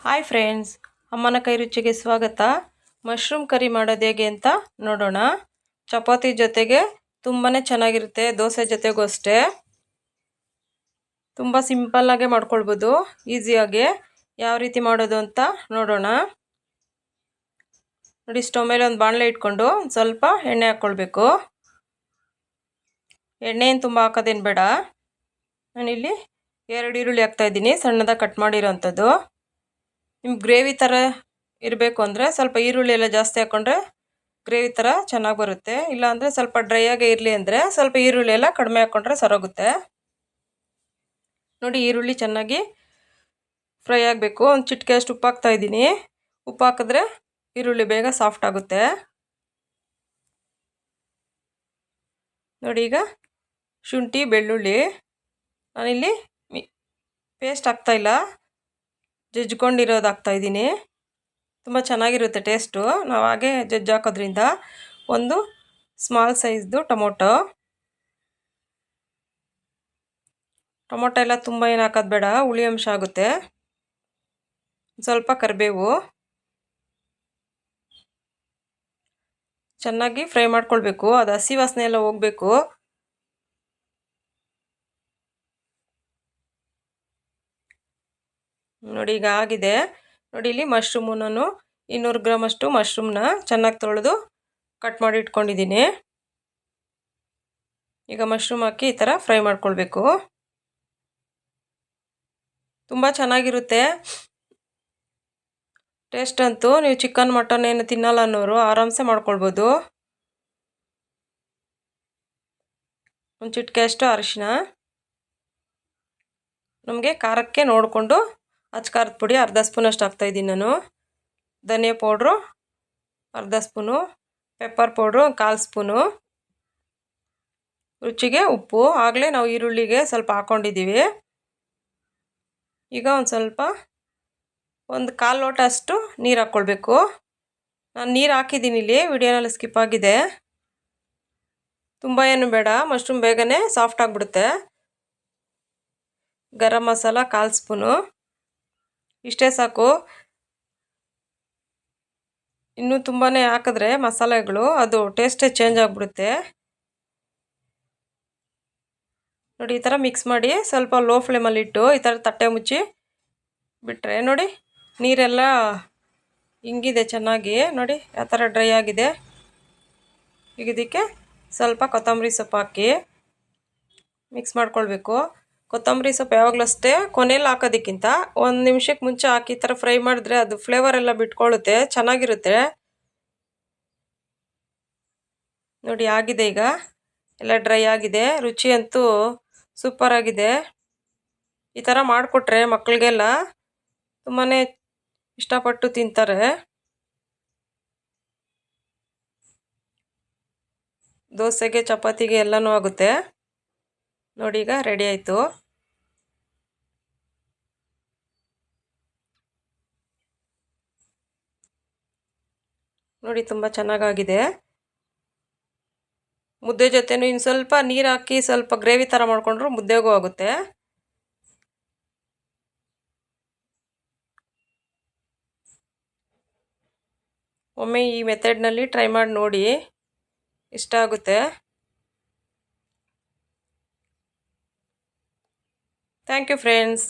Hi friends, ಅಮ್ಮನ ಕೈ ರುಚಿಗೆ ಸ್ವಾಗತ. ಮಶ್ರೂಮ್ ಕರಿ ಮಾಡೋದು ಹೇಗೆ ಅಂತ ನೋಡೋಣ. ಚಪಾತಿ ಜೊತೆಗೆ ತುಂಬಾ ಚೆನ್ನಾಗಿರುತ್ತೆ, ದೋಸೆ ಜೊತೆಗೂ ಅಷ್ಟೇ. ತುಂಬ ಸಿಂಪಲ್ಲಾಗೆ ಮಾಡ್ಕೊಳ್ಬೋದು, ಈಸಿಯಾಗಿ. ಯಾವ ರೀತಿ ಮಾಡೋದು ಅಂತ ನೋಡೋಣ. ನೋಡಿ, ಸ್ಟವ್ ಮೇಲೆ ಒಂದು ಬಾಣಲೆ ಇಟ್ಕೊಂಡು ಸ್ವಲ್ಪ ಎಣ್ಣೆ ಹಾಕ್ಕೊಳ್ಬೇಕು. ಎಣ್ಣೆ ಏನು ತುಂಬ ಹಾಕೋದೇನು ಬೇಡ. ನಾನಿಲ್ಲಿ 2 ಈರುಳ್ಳಿ ಹಾಕ್ತಾಯಿದ್ದೀನಿ, ಸಣ್ಣದಾಗಿ ಕಟ್ ಮಾಡಿರೋವಂಥದ್ದು. ನಿಮ್ಗೆ ಗ್ರೇವಿ ಥರ ಇರಬೇಕು ಅಂದರೆ ಸ್ವಲ್ಪ ಈರುಳ್ಳಿ ಎಲ್ಲ ಜಾಸ್ತಿ ಹಾಕ್ಕೊಂಡ್ರೆ ಗ್ರೇವಿ ಥರ ಚೆನ್ನಾಗಿ ಬರುತ್ತೆ. ಇಲ್ಲಾಂದರೆ ಸ್ವಲ್ಪ ಡ್ರೈ ಆಗೇ ಇರಲಿ ಅಂದರೆ ಸ್ವಲ್ಪ ಈರುಳ್ಳಿ ಎಲ್ಲ ಕಡಿಮೆ ಹಾಕ್ಕೊಂಡ್ರೆ ಸರೋಗುತ್ತೆ. ನೋಡಿ, ಈರುಳ್ಳಿ ಚೆನ್ನಾಗಿ ಫ್ರೈ ಆಗಬೇಕು. ಒಂದು ಚಿಟಿಕೆ ಅಷ್ಟು ಉಪ್ಪು ಹಾಕ್ತಾಯಿದ್ದೀನಿ. ಉಪ್ಪು ಹಾಕಿದ್ರೆ ಈರುಳ್ಳಿ ಬೇಗ ಸಾಫ್ಟ್ ಆಗುತ್ತೆ. ನೋಡಿ, ಈಗ ಶುಂಠಿ ಬೆಳ್ಳುಳ್ಳಿ ನಾನಿಲ್ಲಿ ಪೇಸ್ಟ್ ಹಾಕ್ತಾಯಿಲ್ಲ, ಜಜ್ಕೊಂಡಿರೋದು ಹಾಕ್ತಾಯಿದ್ದೀನಿ. ತುಂಬ ಚೆನ್ನಾಗಿರುತ್ತೆ ಟೇಸ್ಟು ನಾವು ಹಾಗೆ ಜಜ್ಜಿ ಹಾಕೋದ್ರಿಂದ. ಒಂದು ಸ್ಮಾಲ್ ಸೈಜ್ದು ಟೊಮೊಟೊ ಎಲ್ಲ ತುಂಬ ಏನು ಹಾಕೋದು ಬೇಡ, ಹುಳಿ ಅಂಶ ಆಗುತ್ತೆ. ಸ್ವಲ್ಪ ಕರಿಬೇವು ಚೆನ್ನಾಗಿ ಫ್ರೈ ಮಾಡ್ಕೊಳ್ಬೇಕು, ಅದು ಹಸಿ ವಾಸನೆ ಎಲ್ಲ ಹೋಗಬೇಕು. ನೋಡಿ, ಈಗ ಆಗಿದೆ. ನೋಡಿ, ಇಲ್ಲಿ ಮಶ್ರೂಮು ನಾನು 200 ಗ್ರಾಮ್ ಅಷ್ಟು ಮಶ್ರೂಮ್ನ ಚೆನ್ನಾಗಿ ತೊಳೆದು ಕಟ್ ಮಾಡಿ ಇಟ್ಕೊಂಡಿದ್ದೀನಿ. ಈಗ ಮಶ್ರೂಮ್ ಹಾಕಿ ಈ ಥರ ಫ್ರೈ ಮಾಡ್ಕೊಳ್ಬೇಕು. ತುಂಬ ಚೆನ್ನಾಗಿರುತ್ತೆ ಟೇಸ್ಟ್ ಅಂತೂ. ನೀವು ಚಿಕನ್ ಮಟನ್ ಏನು ತಿನ್ನಲ್ಲ ಅನ್ನೋರು ಆರಾಮ್ಸೆ ಮಾಡ್ಕೊಳ್ಬೋದು. ಒಂದು ಚಿಟಿಕೆ ಅಷ್ಟು ಅರಿಶಿನ, ನಮಗೆ ಖಾರಕ್ಕೆ ನೋಡಿಕೊಂಡು ಖಾರದ ಪುಡಿ ಅರ್ಧ ಸ್ಪೂನಷ್ಟು ಹಾಕ್ತಾಯಿದ್ದೀನಿ ನಾನು. ಧನಿಯಾ ಪೌಡ್ರು ಅರ್ಧ ಸ್ಪೂನು, ಪೆಪ್ಪರ್ ಪೌಡ್ರು 1/4 ಸ್ಪೂನು, ರುಚಿಗೆ ಉಪ್ಪು. ಆಗಲೇ ನಾವು ಈರುಳ್ಳಿಗೆ ಸ್ವಲ್ಪ ಹಾಕ್ಕೊಂಡಿದ್ದೀವಿ. ಈಗ ಒಂದು ಸ್ವಲ್ಪ ಒಂದು 1/4 ಲೋಟ ಅಷ್ಟು ನೀರು ಹಾಕ್ಕೊಳ್ಬೇಕು. ನಾನು ನೀರು ಹಾಕಿದ್ದೀನಿ, ಇಲ್ಲಿ ವಿಡಿಯೋನಲ್ಲಿ ಸ್ಕಿಪ್ ಆಗಿದೆ. ತುಂಬ ಏನು ಬೇಡ, ಮಶ್ರೂಮ್ ಬೇಗನೆ ಸಾಫ್ಟ್ ಆಗಿಬಿಡುತ್ತೆ. ಗರಂ ಮಸಾಲ 1/4 ಸ್ಪೂನು, ಇಷ್ಟೇ ಸಾಕು. ಇನ್ನೂ ತುಂಬಾ ಹಾಕಿದ್ರೆ ಮಸಾಲೆಗಳು ಅದು ಟೇಸ್ಟೇ ಚೇಂಜ್ ಆಗಿಬಿಡುತ್ತೆ. ನೋಡಿ, ಈ ಥರ ಮಿಕ್ಸ್ ಮಾಡಿ ಸ್ವಲ್ಪ ಲೋ ಫ್ಲೇಮಲ್ಲಿ ಇಟ್ಟು ಈ ಥರ ತಟ್ಟೆ ಮುಚ್ಚಿ ಬಿಟ್ಟರೆ ನೋಡಿ ನೀರೆಲ್ಲ ಹಿಂಗಿದೆ ಚೆನ್ನಾಗಿ. ನೋಡಿ ಯಾವ ಥರ ಡ್ರೈ ಆಗಿದೆ. ಈಗ ಇದಕ್ಕೆ ಸ್ವಲ್ಪ ಕೊತ್ತಂಬರಿ ಸೊಪ್ಪು ಹಾಕಿ ಮಿಕ್ಸ್ ಮಾಡ್ಕೊಳ್ಬೇಕು. ಕೊತ್ತಂಬರಿ ಸೊಪ್ಪು ಯಾವಾಗಲೂ ಅಷ್ಟೇ ಕೊನೆಯಲ್ಲಿ ಹಾಕೋದಕ್ಕಿಂತ 1 ನಿಮಿಷಕ್ಕೆ ಮುಂಚೆ ಹಾಕಿ ಈ ಥರ ಫ್ರೈ ಮಾಡಿದ್ರೆ ಅದು ಫ್ಲೇವರ್ ಎಲ್ಲ ಬಿಟ್ಕೊಳ್ಳುತ್ತೆ, ಚೆನ್ನಾಗಿರುತ್ತೆ. ನೋಡಿ, ಆಗಿದೆ. ಈಗ ಎಲ್ಲ ಡ್ರೈ ಆಗಿದೆ. ರುಚಿ ಅಂತೂ ಸೂಪರ್ ಆಗಿದೆ. ಈ ಥರ ಮಾಡಿಕೊಟ್ರೆ ಮಕ್ಕಳಿಗೆಲ್ಲ ತುಂಬಾ ಇಷ್ಟಪಟ್ಟು ತಿಂತಾರೆ. ದೋಸೆಗೆ ಚಪಾತಿಗೆ ಎಲ್ಲನೂ ಆಗುತ್ತೆ. ನೋಡಿ, ಈಗ ರೆಡಿ ಆಯಿತು. ನೋಡಿ, ತುಂಬ ಚೆನ್ನಾಗಾಗಿದೆ. ಮುದ್ದೆ ಜೊತೆನೂ ಇನ್ನು ಸ್ವಲ್ಪ ನೀರು ಹಾಕಿ ಸ್ವಲ್ಪ ಗ್ರೇವಿ ಥರ ಮಾಡಿಕೊಂಡ್ರು ಮುದ್ದೆಗೂ ಆಗುತ್ತೆ. ಒಮ್ಮೆ ಈ ಮೆಥಡ್ನಲ್ಲಿ ಟ್ರೈ ಮಾಡಿ ನೋಡಿ, ಇಷ್ಟ ಆಗುತ್ತೆ. Thank you friends.